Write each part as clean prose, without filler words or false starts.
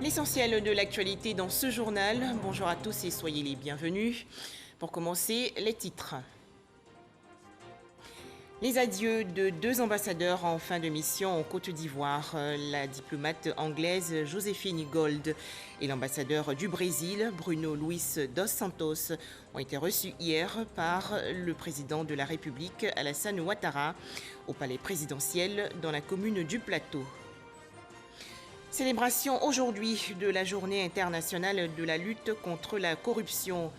L'essentiel de l'actualité dans ce journal. Bonjour à tous et soyez les bienvenus. Pour commencer, les titres. Les adieux de deux ambassadeurs en fin de mission en Côte d'Ivoire, la diplomate anglaise Joséphine Gold et l'ambassadeur du Brésil, Bruno Luis dos Santos, ont été reçus hier par le président de la République, Alassane Ouattara, au palais présidentiel dans la commune du Plateau. Célébration aujourd'hui de la journée internationale de la lutte contre la corruption.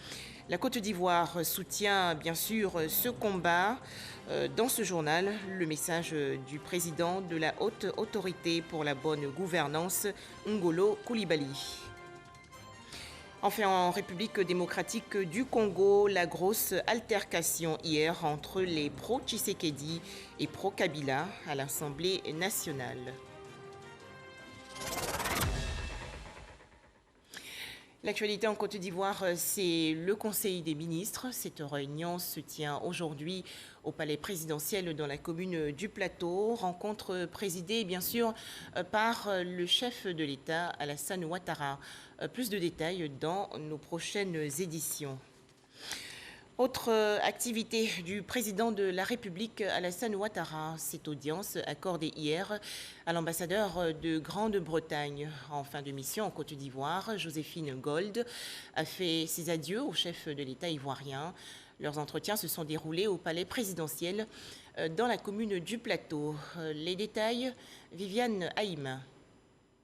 La Côte d'Ivoire soutient bien sûr ce combat. Dans ce journal, le message du président de la Haute Autorité pour la bonne gouvernance, Ngolo Coulibaly. Enfin, en République démocratique du Congo, la grosse altercation hier entre les pro-Tshisekedi et pro-Kabila à l'Assemblée nationale. L'actualité en Côte d'Ivoire, c'est le Conseil des ministres. Cette réunion se tient aujourd'hui au palais présidentiel dans la commune du Plateau. Rencontre présidée, bien sûr, par le chef de l'État, Alassane Ouattara. Plus de détails dans nos prochaines éditions. Autre activité du président de la République, Alassane Ouattara, cette audience accordée hier à l'ambassadeur de Grande-Bretagne en fin de mission en Côte d'Ivoire, Joséphine Gold, a fait ses adieux au chef de l'État ivoirien. Leurs entretiens se sont déroulés au palais présidentiel dans la commune du Plateau. Les détails, Viviane Haïm.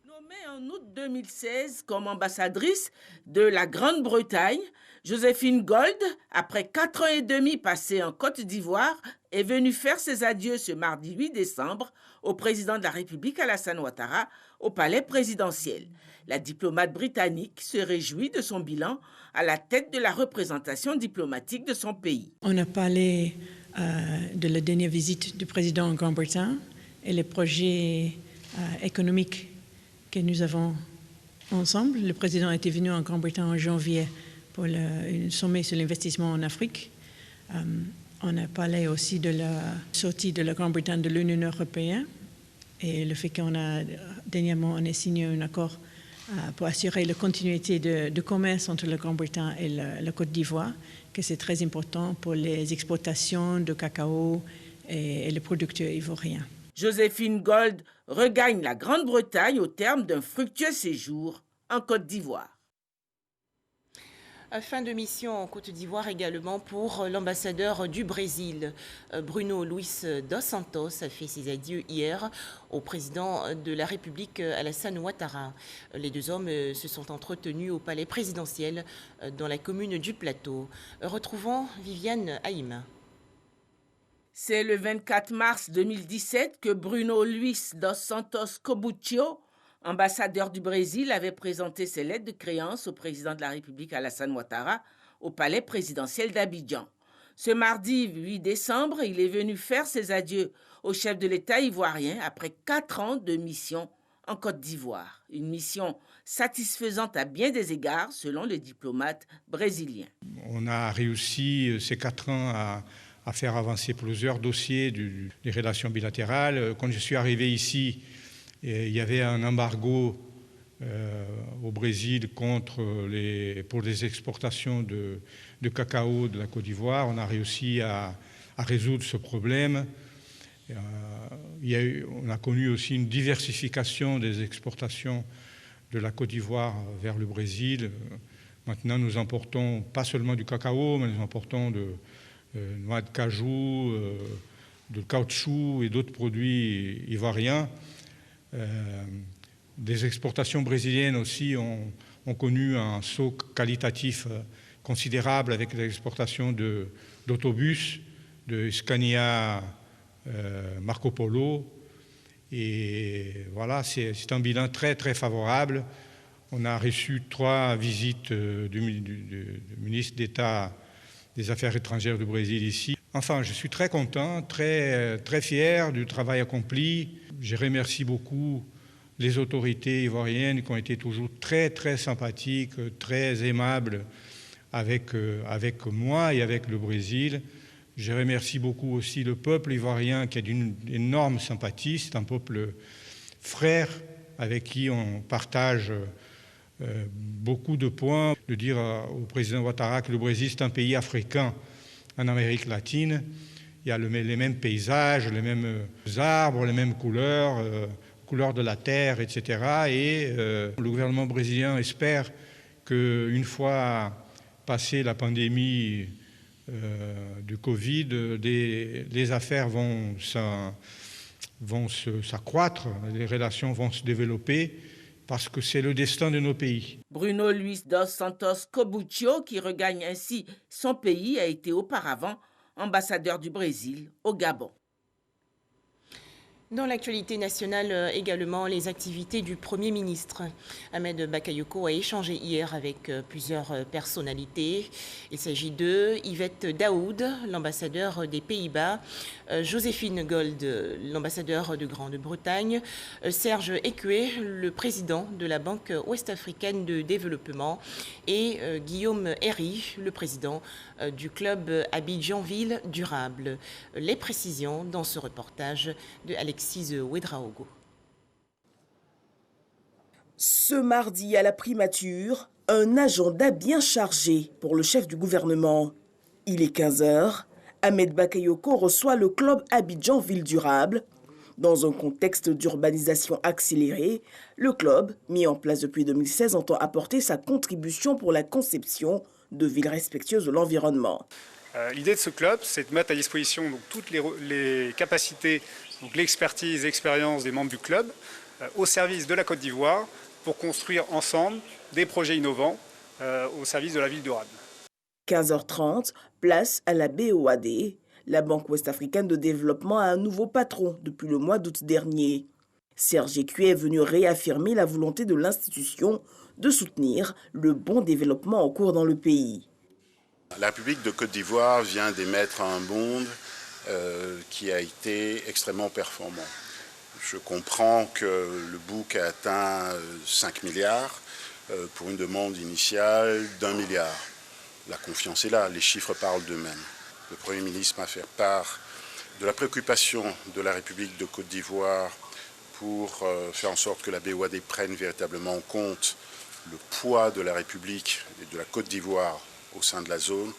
Nommée en août 2016 comme ambassadrice de la Grande-Bretagne, Joséphine Gold, après 4 ans et demi passés en Côte d'Ivoire, est venue faire ses adieux ce mardi 8 décembre au président de la République Alassane Ouattara au palais présidentiel. La diplomate britannique se réjouit de son bilan à la tête de la représentation diplomatique de son pays. On a parlé de la dernière visite du président en Grande-Bretagne et les projets économiques que nous avons ensemble. Le président était venu en Grande-Bretagne en janvier pour un sommet sur l'investissement en Afrique. On a parlé aussi de la sortie de la Grande-Bretagne de l'Union européenne et le fait qu'on a dernièrement signé un accord pour assurer la continuité de commerce entre la Grande-Bretagne et la Côte d'Ivoire, que c'est très important pour les exportations de cacao et les producteurs ivoiriens. Joséphine Gold regagne la Grande-Bretagne au terme d'un fructueux séjour en Côte d'Ivoire. Fin de mission en Côte d'Ivoire également pour l'ambassadeur du Brésil. Bruno Luis dos Santos a fait ses adieux hier au président de la République Alassane Ouattara. Les deux hommes se sont entretenus au palais présidentiel dans la commune du Plateau. Retrouvons Viviane Haïm. C'est le 24 mars 2017 que Bruno Luis dos Santos Cobuccio, ambassadeur du Brésil, avait présenté ses lettres de créance au président de la République Alassane Ouattara au palais présidentiel d'Abidjan. Ce mardi 8 décembre, il est venu faire ses adieux au chef de l'État ivoirien après 4 ans de mission en Côte d'Ivoire. Une mission satisfaisante à bien des égards, selon le diplomate brésilien. On a réussi ces 4 ans à faire avancer plusieurs dossiers des relations bilatérales. Quand je suis arrivé ici, il y avait un embargo au Brésil pour les exportations de cacao de la Côte d'Ivoire. On a réussi à résoudre ce problème. On a connu aussi une diversification des exportations de la Côte d'Ivoire vers le Brésil. Maintenant, nous importons pas seulement du cacao, mais nous importons de noix de cajou, de caoutchouc et d'autres produits ivoiriens. Des exportations brésiliennes aussi ont connu un saut qualitatif considérable avec l'exportation d'autobus, de Scania Marco Polo. Et voilà, c'est un bilan très, très favorable. On a reçu 3 visites du ministre d'État des Affaires étrangères du Brésil ici. Enfin, je suis très content, très, très fier du travail accompli. Je remercie beaucoup les autorités ivoiriennes qui ont été toujours très, très sympathiques, très aimables avec moi et avec le Brésil. Je remercie beaucoup aussi le peuple ivoirien qui a d'une énorme sympathie. C'est un peuple frère, avec qui on partage beaucoup de points. De dire au président Ouattara que le Brésil, c'est un pays africain en Amérique latine. Il y a les mêmes paysages, les mêmes arbres, les mêmes couleurs, couleurs de la terre, etc. Et le gouvernement brésilien espère qu'une fois passée la pandémie du Covid, les affaires vont s'accroître, les relations vont se développer, parce que c'est le destin de nos pays. Bruno Luis dos Santos Cobuccio, qui regagne ainsi son pays, a été auparavant ambassadeur du Brésil au Gabon. Dans l'actualité nationale également, les activités du Premier ministre. Ahmed Bakayoko a échangé hier avec plusieurs personnalités. Il s'agit de Yvette Daoud, l'ambassadeur des Pays-Bas, Joséphine Gold, l'ambassadeur de Grande-Bretagne, Serge Ekwe, le président de la Banque ouest-africaine de développement, et Guillaume Herry, le président du club Abidjanville Durable. Les précisions dans ce reportage de Alexis Ouedraogo. Ce mardi à la primature, un agenda bien chargé pour le chef du gouvernement. Il est 15h, Ahmed Bakayoko reçoit le club Abidjanville Durable. Dans un contexte d'urbanisation accélérée, le club, mis en place depuis 2016, entend apporter sa contribution pour la conception de villes respectueuses de l'environnement. L'idée de ce club, c'est de mettre à disposition donc, toutes les capacités, donc l'expertise, l'expérience des membres du club au service de la Côte d'Ivoire pour construire ensemble des projets innovants au service de la ville durable. 15h30, place à la BOAD. La Banque ouest-africaine de développement a un nouveau patron depuis le mois d'août dernier. Serge Ekwe est venu réaffirmer la volonté de l'institution de soutenir le bon développement en cours dans le pays. La République de Côte d'Ivoire vient d'émettre un bond qui a été extrêmement performant. Je comprends que le book a atteint 5 milliards pour une demande initiale d'1 milliard. La confiance est là, les chiffres parlent d'eux-mêmes. Le Premier ministre m'a fait part de la préoccupation de la République de Côte d'Ivoire pour faire en sorte que la BOAD prenne véritablement en compte le poids de la République et de la Côte d'Ivoire au sein de la zone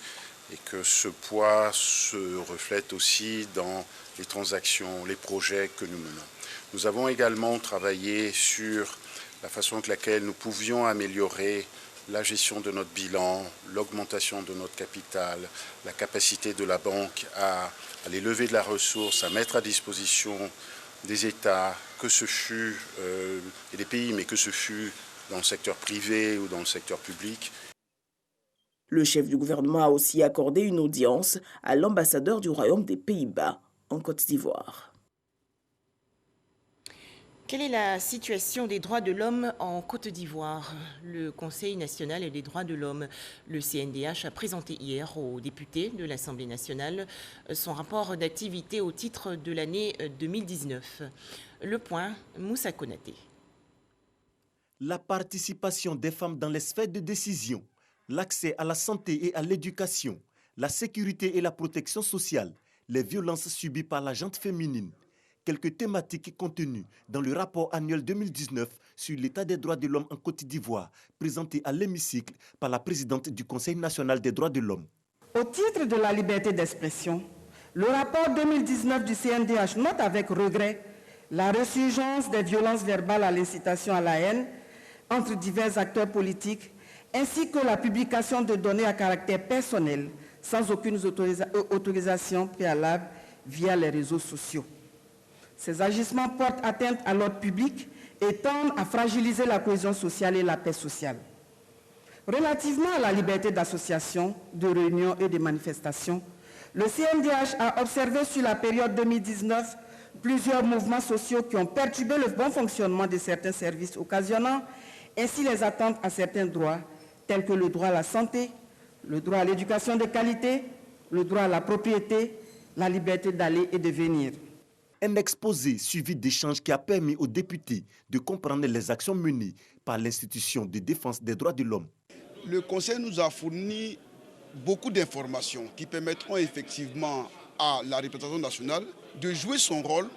et que ce poids se reflète aussi dans les transactions, les projets que nous menons. Nous avons également travaillé sur la façon avec laquelle nous pouvions améliorer la gestion de notre bilan, l'augmentation de notre capital, la capacité de la banque à aller lever de la ressource, à mettre à disposition des États, que ce fût, et des pays, mais que ce fût dans le secteur privé ou dans le secteur public. Le chef du gouvernement a aussi accordé une audience à l'ambassadeur du Royaume des Pays-Bas en Côte d'Ivoire. Quelle est la situation des droits de l'homme en Côte d'Ivoire? Le Conseil national des droits de l'homme, le CNDH, a présenté hier aux députés de l'Assemblée nationale son rapport d'activité au titre de l'année 2019. Le point, Moussa Konaté. La participation des femmes dans les sphères de décision, l'accès à la santé et à l'éducation, la sécurité et la protection sociale, les violences subies par la gente féminine. Quelques thématiques contenues dans le rapport annuel 2019 sur l'état des droits de l'homme en Côte d'Ivoire, présenté à l'hémicycle par la présidente du Conseil national des droits de l'homme. Au titre de la liberté d'expression, le rapport 2019 du CNDH note avec regret la résurgence des violences verbales à l'incitation à la haine entre divers acteurs politiques, ainsi que la publication de données à caractère personnel sans aucune autorisation préalable via les réseaux sociaux. Ces agissements portent atteinte à l'ordre public et tendent à fragiliser la cohésion sociale et la paix sociale. Relativement à la liberté d'association, de réunion et de manifestation, le CNDH a observé sur la période 2019 plusieurs mouvements sociaux qui ont perturbé le bon fonctionnement de certains services, occasionnant ainsi les attentes à certains droits, tels que le droit à la santé, le droit à l'éducation de qualité, le droit à la propriété, la liberté d'aller et de venir. Un exposé suivi d'échanges qui a permis aux députés de comprendre les actions menées par l'institution de défense des droits de l'homme. Le Conseil nous a fourni beaucoup d'informations qui permettront effectivement à la représentation nationale de jouer son rôle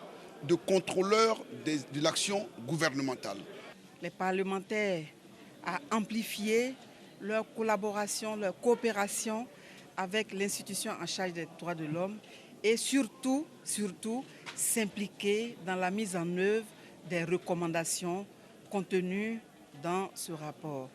de contrôleurs de l'action gouvernementale. Les parlementaires à amplifier leur collaboration, leur coopération avec l'institution en charge des droits de l'homme et surtout s'impliquer dans la mise en œuvre des recommandations contenues dans ce rapport.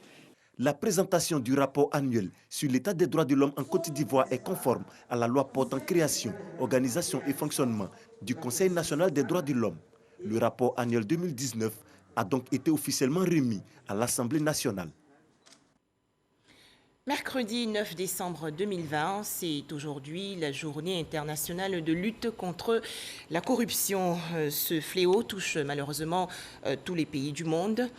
La présentation du rapport annuel sur l'état des droits de l'homme en Côte d'Ivoire est conforme à la loi portant création, organisation et fonctionnement du Conseil national des droits de l'homme. Le rapport annuel 2019 a donc été officiellement remis à l'Assemblée nationale. Mercredi 9 décembre 2020, c'est aujourd'hui la journée internationale de lutte contre la corruption. Ce fléau touche malheureusement tous les pays du monde.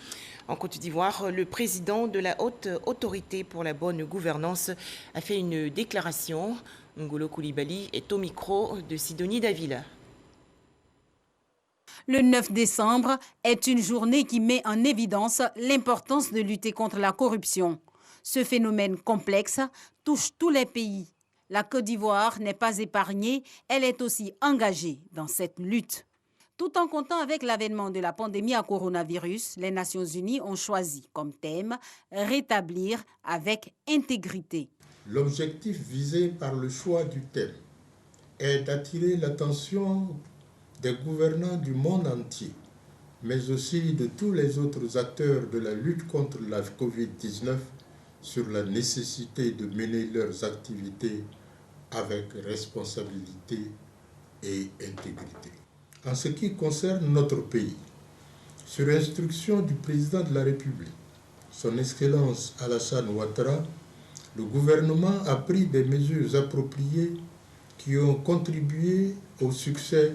En Côte d'Ivoire, le président de la Haute Autorité pour la bonne gouvernance a fait une déclaration. Ngolo Coulibaly est au micro de Sidonie Davila. Le 9 décembre est une journée qui met en évidence l'importance de lutter contre la corruption. Ce phénomène complexe touche tous les pays. La Côte d'Ivoire n'est pas épargnée, elle est aussi engagée dans cette lutte. Tout en comptant avec l'avènement de la pandémie à coronavirus, les Nations Unies ont choisi comme thème « Rétablir avec intégrité ». L'objectif visé par le choix du thème est d'attirer l'attention des gouvernants du monde entier, mais aussi de tous les autres acteurs de la lutte contre la Covid-19 sur la nécessité de mener leurs activités avec responsabilité et intégrité. En ce qui concerne notre pays, sur instruction du président de la République, son Excellence Alassane Ouattara, le gouvernement a pris des mesures appropriées qui ont contribué au succès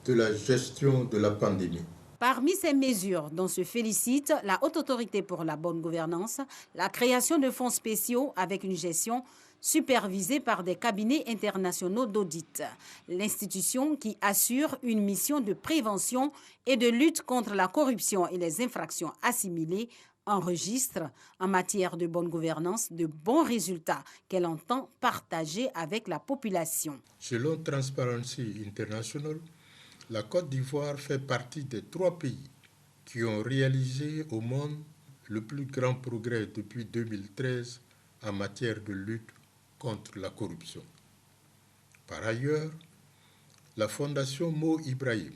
de la gestion de la pandémie. Parmi ces mesures dont se félicite la Haute Autorité pour la bonne gouvernance, la création de fonds spéciaux avec une gestion supervisée par des cabinets internationaux d'audit. L'institution qui assure une mission de prévention et de lutte contre la corruption et les infractions assimilées enregistre en matière de bonne gouvernance de bons résultats qu'elle entend partager avec la population. Selon Transparency International, la Côte d'Ivoire fait partie des 3 pays qui ont réalisé au monde le plus grand progrès depuis 2013 en matière de lutte contre la corruption. Par ailleurs, la Fondation Mo Ibrahim,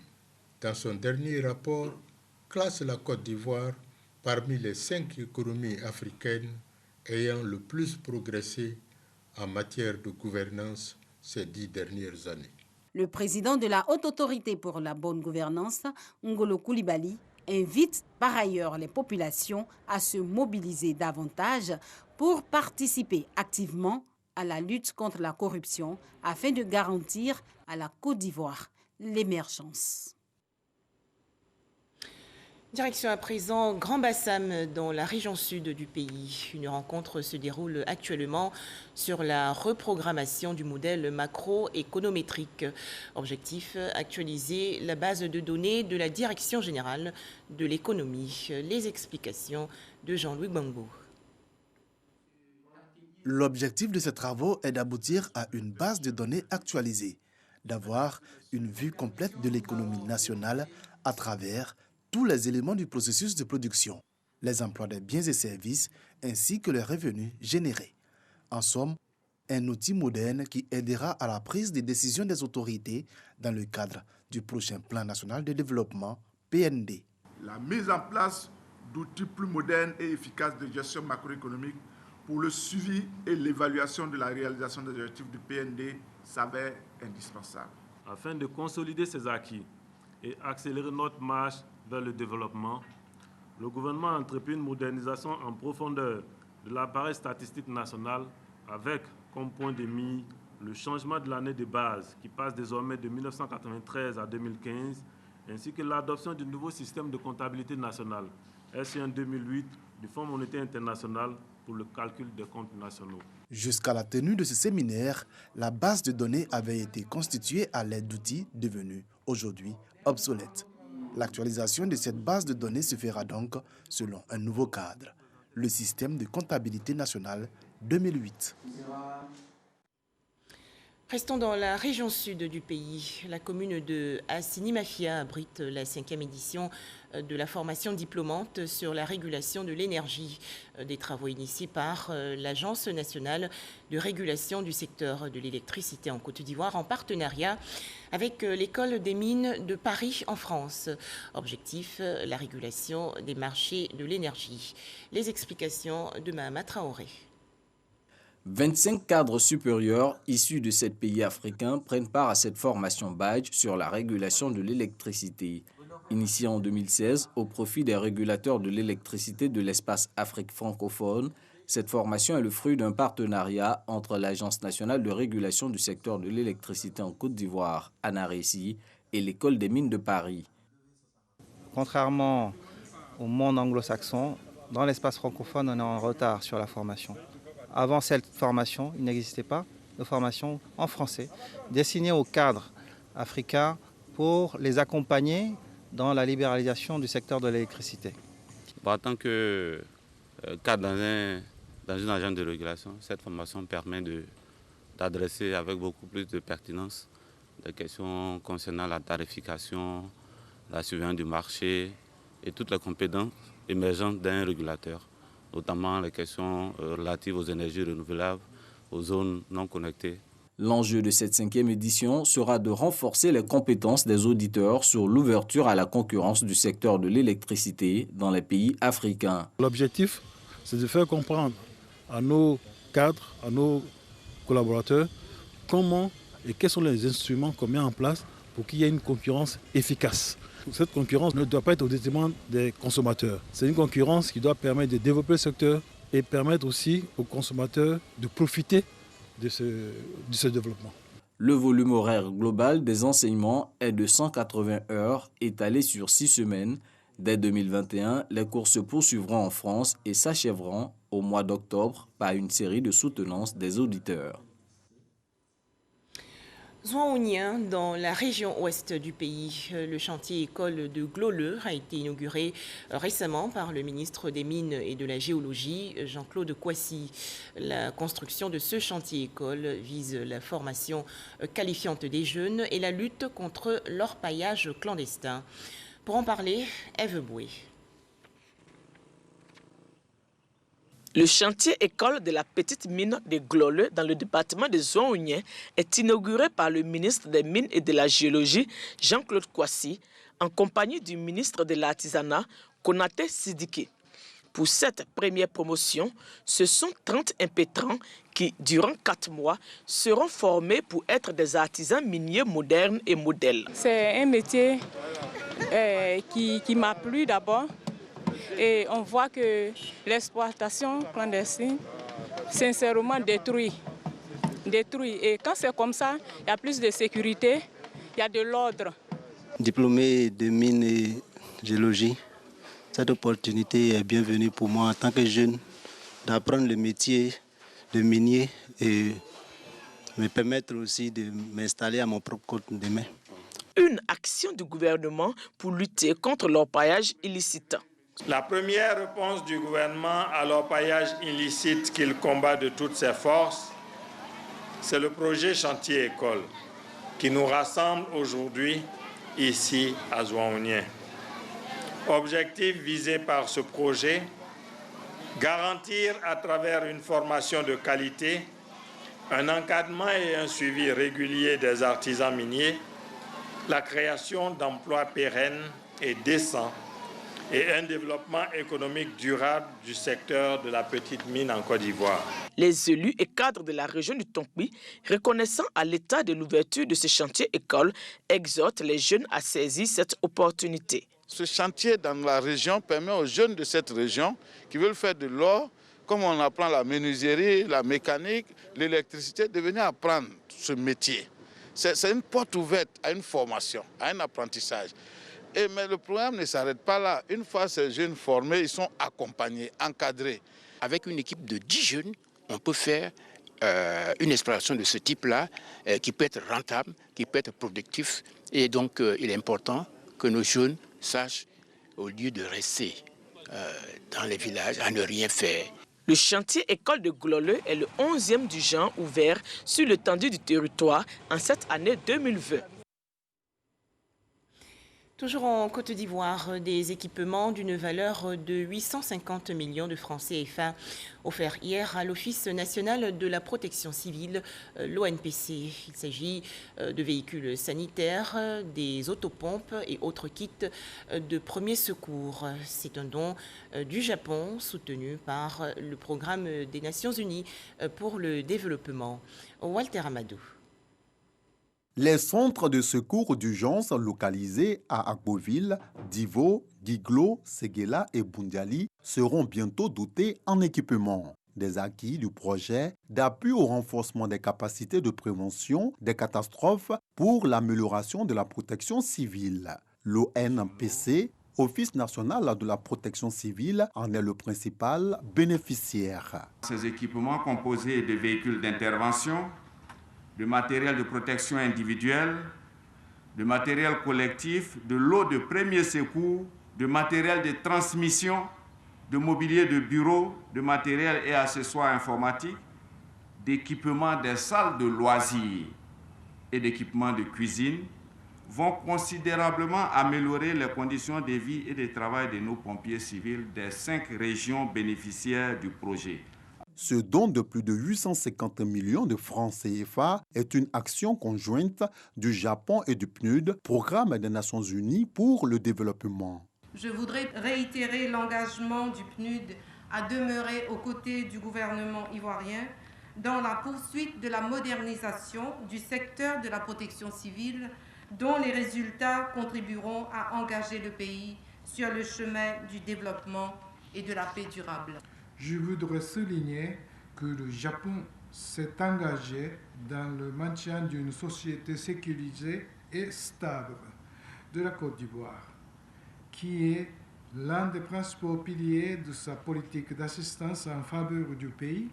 dans son dernier rapport, classe la Côte d'Ivoire parmi les 5 économies africaines ayant le plus progressé en matière de gouvernance ces 10 dernières années. Le président de la Haute Autorité pour la bonne gouvernance, Ngolo Coulibaly, invite par ailleurs les populations à se mobiliser davantage pour participer activement à la lutte contre la corruption afin de garantir à la Côte d'Ivoire l'émergence. Direction à présent Grand Bassam dans la région sud du pays. Une rencontre se déroule actuellement sur la reprogrammation du modèle macroéconométrique. Objectif, actualiser la base de données de la Direction générale de l'économie. Les explications de Jean-Louis Gbangbo. L'objectif de ces travaux est d'aboutir à une base de données actualisée, d'avoir une vue complète de l'économie nationale à travers tous les éléments du processus de production, les emplois des biens et services ainsi que les revenus générés. En somme, un outil moderne qui aidera à la prise des décisions des autorités dans le cadre du prochain Plan national de développement, PND. La mise en place d'outils plus modernes et efficaces de gestion macroéconomique pour le suivi et l'évaluation de la réalisation des objectifs du PND s'avère indispensable. Afin de consolider ces acquis et accélérer notre marche vers le développement, le gouvernement a entrepris une modernisation en profondeur de l'appareil statistique national avec comme point de mire le changement de l'année de base qui passe désormais de 1993 à 2015 ainsi que l'adoption du nouveau système de comptabilité nationale S1 2008 du Fonds monétaire international pour le calcul des comptes nationaux. Jusqu'à la tenue de ce séminaire, la base de données avait été constituée à l'aide d'outils devenus aujourd'hui obsolètes. L'actualisation de cette base de données se fera donc selon un nouveau cadre, le système de comptabilité nationale 2008. Restons dans la région sud du pays. La commune de Assinimafia abrite la 5e édition de la formation diplômante sur la régulation de l'énergie. Des travaux initiés par l'Agence nationale de régulation du secteur de l'électricité en Côte d'Ivoire en partenariat avec l'École des mines de Paris en France. Objectif, la régulation des marchés de l'énergie. Les explications de Mahama Traoré. 25 cadres supérieurs issus de 7 pays africains prennent part à cette formation badge sur la régulation de l'électricité. Initiée en 2016 au profit des régulateurs de l'électricité de l'espace Afrique francophone, cette formation est le fruit d'un partenariat entre l'Agence nationale de régulation du secteur de l'électricité en Côte d'Ivoire, ANARECI, et l'École des mines de Paris. Contrairement au monde anglo-saxon, dans l'espace francophone, on est en retard sur la formation. Avant cette formation, il n'existait pas de formation en français destinée aux cadres africains pour les accompagner dans la libéralisation du secteur de l'électricité. En tant que cadre dans une agence de régulation, cette formation permet d'adresser avec beaucoup plus de pertinence des questions concernant la tarification, la surveillance du marché et toutes les compétences émergentes d'un régulateur, notamment les questions relatives aux énergies renouvelables, aux zones non connectées. L'enjeu de cette 5e édition sera de renforcer les compétences des auditeurs sur l'ouverture à la concurrence du secteur de l'électricité dans les pays africains. L'objectif, c'est de faire comprendre à nos cadres, à nos collaborateurs, comment et quels sont les instruments qu'on met en place pour qu'il y ait une concurrence efficace. Cette concurrence ne doit pas être au détriment des consommateurs. C'est une concurrence qui doit permettre de développer le secteur et permettre aussi aux consommateurs de profiter de ce développement. Le volume horaire global des enseignements est de 180 heures étalées sur 6 semaines. Dès 2021, les cours se poursuivront en France et s'achèveront au mois d'octobre par une série de soutenances des auditeurs. Zouaounien, dans la région ouest du pays, le chantier école de Gloleux a été inauguré récemment par le ministre des Mines et de la Géologie, Jean-Claude Kouassi. La construction de ce chantier école vise la formation qualifiante des jeunes et la lutte contre l'orpaillage clandestin. Pour en parler, Ève Boué. Le chantier école de la petite mine de Gloleux dans le département de Zouaounien est inauguré par le ministre des Mines et de la Géologie, Jean-Claude Kouassi, en compagnie du ministre de l'Artisanat, Konaté Sidiki. Pour cette première promotion, ce sont 30 impétrants qui, durant 4 mois, seront formés pour être des artisans miniers modernes et modèles. C'est un métier qui m'a plu d'abord. Et on voit que l'exploitation clandestine, sincèrement, détruit. Et quand c'est comme ça, il y a plus de sécurité, il y a de l'ordre. Diplômé de mine et géologie, cette opportunité est bienvenue pour moi en tant que jeune d'apprendre le métier de minier et me permettre aussi de m'installer à mon propre compte demain. Une action du gouvernement pour lutter contre l'orpaillage illicite. La première réponse du gouvernement à l'orpaillage illicite qu'il combat de toutes ses forces, c'est le projet Chantier École qui nous rassemble aujourd'hui ici à Zouaounien. Objectif visé par ce projet, garantir à travers une formation de qualité, un encadrement et un suivi régulier des artisans miniers, la création d'emplois pérennes et décents et un développement économique durable du secteur de la petite mine en Côte d'Ivoire. Les élus et cadres de la région du Tonkpi, reconnaissant à l'état de l'ouverture de ce chantier école, exhortent les jeunes à saisir cette opportunité. Ce chantier dans la région permet aux jeunes de cette région qui veulent faire de l'or, comme on apprend la menuiserie, la mécanique, l'électricité, de venir apprendre ce métier. C'est une porte ouverte à une formation, à un apprentissage. Mais le programme ne s'arrête pas là. Une fois ces jeunes formés, ils sont accompagnés, encadrés. Avec une équipe de 10 jeunes, on peut faire une exploration de ce type-là qui peut être rentable, qui peut être productif. Et donc, il est important que nos jeunes sachent, au lieu de rester dans les villages, à ne rien faire. Le chantier école de Gloleux est le 11e du genre ouvert sur l'étendue du territoire en cette année 2020. Toujours en Côte d'Ivoire, des équipements d'une valeur de 850 millions de francs CFA offerts hier à l'Office national de la protection civile, l'ONPC. Il s'agit de véhicules sanitaires, des autopompes et autres kits de premiers secours. C'est un don du Japon soutenu par le programme des Nations Unies pour le développement. Walter Amadou. Les centres de secours d'urgence localisés à Agboville, Divo, Guiglo, Séguéla et Bundiali seront bientôt dotés en équipement. Des acquis du projet d'appui au renforcement des capacités de prévention des catastrophes pour l'amélioration de la protection civile. L'ONPC, Office national de la protection civile, en est le principal bénéficiaire. Ces équipements composés de véhicules d'intervention, de matériel de protection individuelle, de matériel collectif, de lots de premiers secours, de matériel de transmission, de mobilier de bureau, de matériel et accessoires informatiques, d'équipements des salles de loisirs et d'équipements de cuisine vont considérablement améliorer les conditions de vie et de travail de nos pompiers civils des 5 régions bénéficiaires du projet. Ce don de plus de 850 millions de francs CFA est une action conjointe du Japon et du PNUD, Programme des Nations Unies pour le développement. Je voudrais réitérer l'engagement du PNUD à demeurer aux côtés du gouvernement ivoirien dans la poursuite de la modernisation du secteur de la protection civile, dont les résultats contribueront à engager le pays sur le chemin du développement et de la paix durable. Je voudrais souligner que le Japon s'est engagé dans le maintien d'une société sécurisée et stable de la Côte d'Ivoire, qui est l'un des principaux piliers de sa politique d'assistance en faveur du pays,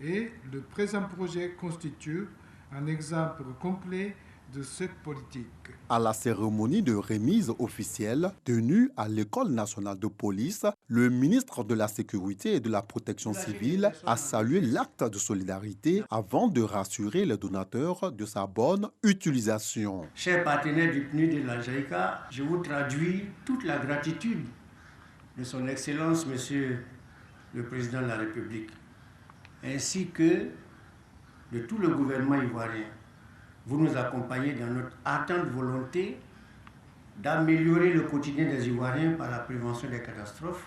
et le présent projet constitue un exemple complet de cette politique. À la cérémonie de remise officielle tenue à l'École nationale de police, le ministre de la Sécurité et de la Protection civile a salué l'acte de solidarité avant de rassurer les donateurs de sa bonne utilisation. Chers partenaires du PNUD et de la JICA, je vous traduis toute la gratitude de son Excellence, Monsieur le Président de la République, ainsi que de tout le gouvernement ivoirien. Vous nous accompagnez dans notre ardente volonté d'améliorer le quotidien des Ivoiriens par la prévention des catastrophes,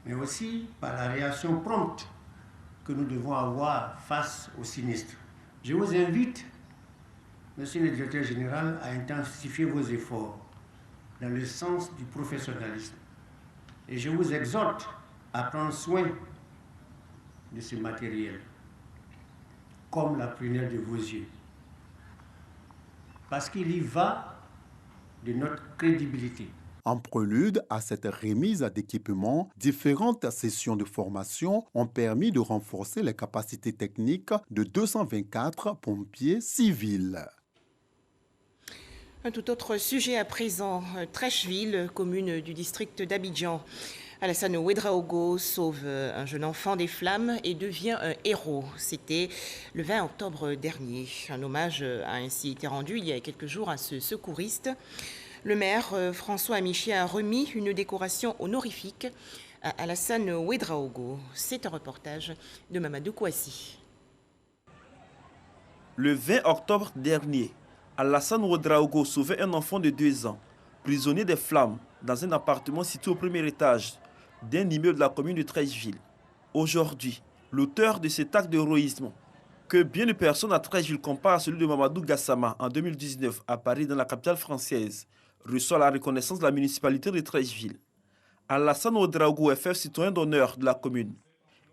mais aussi par la réaction prompte que nous devons avoir face aux sinistres. Je vous invite, Monsieur le Directeur Général, à intensifier vos efforts dans le sens du professionnalisme. Et je vous exhorte à prendre soin de ce matériel, comme la prunelle de vos yeux. Parce qu'il y va de notre crédibilité. En prélude à cette remise d'équipements, différentes sessions de formation ont permis de renforcer les capacités techniques de 224 pompiers civils. Un tout autre sujet à présent, Trècheville, commune du district d'Abidjan. Alassane Ouedraogo sauve un jeune enfant des flammes et devient un héros. C'était le 20 octobre dernier. Un hommage a ainsi été rendu il y a quelques jours à ce secouriste. Le maire François Amiché a remis une décoration honorifique à Alassane Ouedraogo. C'est un reportage de Mamadou Kouassi. Le 20 octobre dernier, Alassane Ouedraogo sauvait un enfant de 2 ans, prisonnier des flammes, dans un appartement situé au premier étage d'un immeuble de la commune de Trècheville. Aujourd'hui, l'auteur de cet acte d'héroïsme, que bien de personnes à Trècheville comparent à celui de Mamadou Gassama en 2019 à Paris, dans la capitale française, reçoit la reconnaissance de la municipalité de Trècheville. Alassane Ouedraogo est fait citoyen d'honneur de la commune.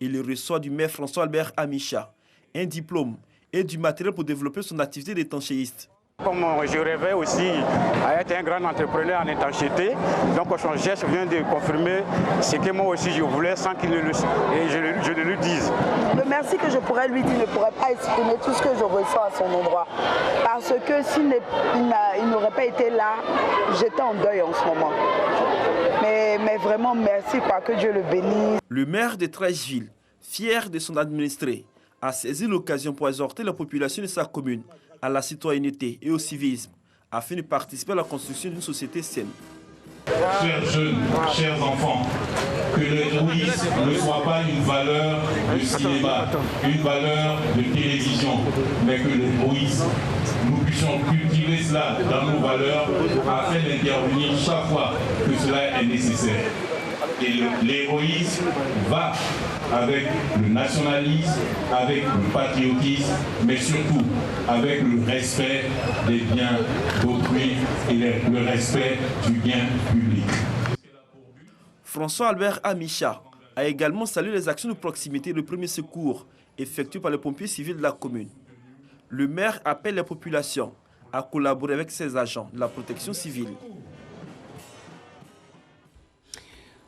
Il reçoit du maire François Albert Amicha un diplôme et du matériel pour développer son activité d'étanchéiste. Comme je rêvais aussi à être un grand entrepreneur en étanchéité, donc son geste vient de confirmer ce que moi aussi je voulais sans qu'il ne je le dise. Le merci que je pourrais lui dire ne pourrait pas exprimer tout ce que je ressens à son endroit. Parce que s'il n'aurait pas été là, j'étais en deuil en ce moment. Mais vraiment merci, que Dieu le bénisse. Le maire de Treichville, fier de son administré, a saisi l'occasion pour exhorter la population de sa commune à la citoyenneté et au civisme, afin de participer à la construction d'une société saine. Chers jeunes, chers enfants, que l'égoïsme ne soit pas une valeur de cinéma, une valeur de télévision, mais que l'égoïsme, nous puissions cultiver cela dans nos valeurs afin d'intervenir chaque fois que cela est nécessaire. Et l'égoïsme va avec le nationalisme, avec le patriotisme, mais surtout avec le respect des biens d'autrui et le respect du bien public. François-Albert Amicha a également salué les actions de proximité de premier secours effectuées par les pompiers civils de la commune. Le maire appelle les populations à collaborer avec ses agents de la protection civile.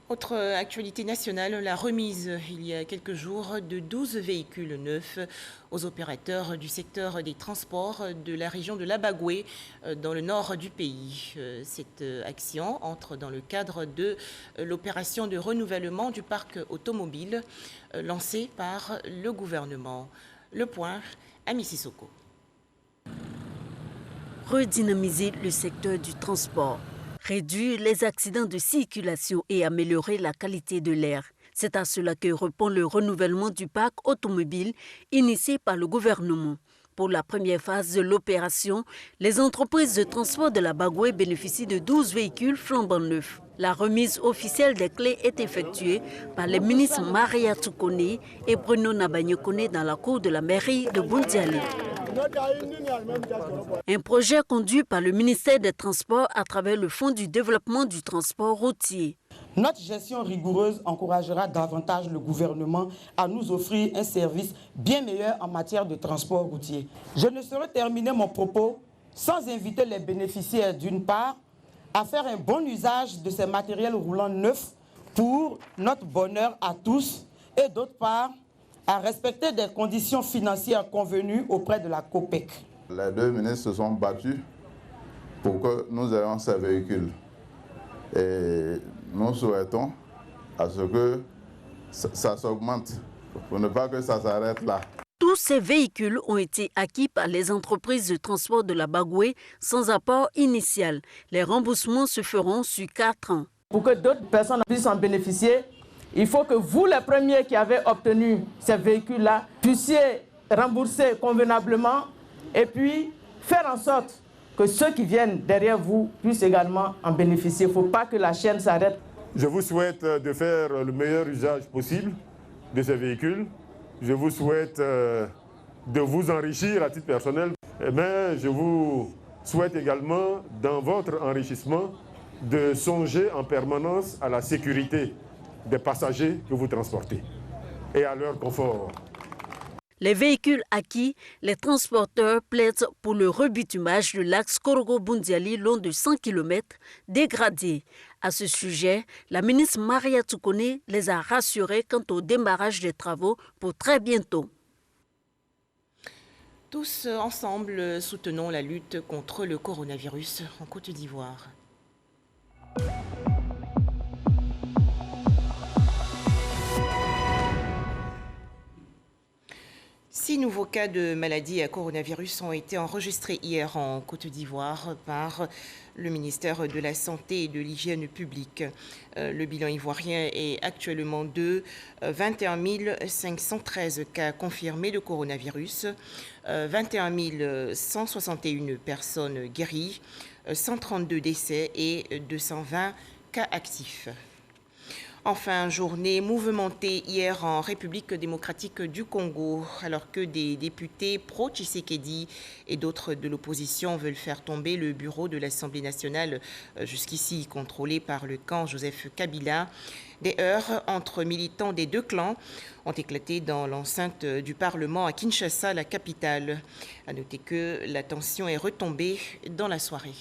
Autre actualité nationale, la remise il y a quelques jours de 12 véhicules neufs aux opérateurs du secteur des transports de la région de l'Abagoué dans le nord du pays. Cette action entre dans le cadre de l'opération de renouvellement du parc automobile lancée par le gouvernement. Le point à Mississauga. Redynamiser le secteur du transport. Réduire les accidents de circulation et améliorer la qualité de l'air. C'est à cela que répond le renouvellement du parc automobile initié par le gouvernement. Pour la première phase de l'opération, les entreprises de transport de l'Abagoué bénéficient de 12 véhicules flambant neufs. La remise officielle des clés est effectuée par les ministres Maria Toukone et Bruno Nabanyokone dans la cour de la mairie de Boundiali. Un projet conduit par le ministère des Transports à travers le Fonds du développement du transport routier. Notre gestion rigoureuse encouragera davantage le gouvernement à nous offrir un service bien meilleur en matière de transport routier. Je ne saurais terminer mon propos sans inviter les bénéficiaires d'une part à faire un bon usage de ces matériels roulants neufs pour notre bonheur à tous et d'autre part à respecter des conditions financières convenues auprès de la COPEC. Les deux ministres se sont battus pour que nous ayons ces véhicules. Et nous souhaitons à ce que ça s'augmente, pour ne pas que ça s'arrête là. Tous ces véhicules ont été acquis par les entreprises de transport de l'Abagoué sans apport initial. Les remboursements se feront sur 4 ans. Pour que d'autres personnes puissent en bénéficier, il faut que vous, les premiers qui avez obtenu ces véhicules-là, puissiez rembourser convenablement et puis faire en sorte que ceux qui viennent derrière vous puissent également en bénéficier. Il ne faut pas que la chaîne s'arrête. Je vous souhaite de faire le meilleur usage possible de ces véhicules. Je vous souhaite de vous enrichir à titre personnel. Mais je vous souhaite également, dans votre enrichissement, de songer en permanence à la sécurité des passagers que vous transportez et à leur confort. Les véhicules acquis, les transporteurs plaident pour le rebitumage de l'axe Korogo-Boundiali long de 100 km dégradé. À ce sujet, la ministre Maria Toukone les a rassurés quant au démarrage des travaux pour très bientôt. Tous ensemble, soutenons la lutte contre le coronavirus en Côte d'Ivoire. Six nouveaux cas de maladie à coronavirus ont été enregistrés hier en Côte d'Ivoire par le ministère de la Santé et de l'Hygiène publique. Le bilan ivoirien est actuellement de 21 513 cas confirmés de coronavirus, 21 161 personnes guéries, 132 décès et 220 cas actifs. Enfin, journée mouvementée hier en République démocratique du Congo, alors que des députés pro-Tshisekedi et d'autres de l'opposition veulent faire tomber le bureau de l'Assemblée nationale, jusqu'ici contrôlé par le camp Joseph Kabila. Des heurts entre militants des deux clans ont éclaté dans l'enceinte du Parlement à Kinshasa, la capitale. À noter que la tension est retombée dans la soirée.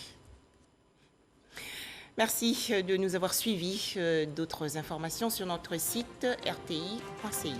Merci de nous avoir suivis. D'autres informations sur notre site rti.ci.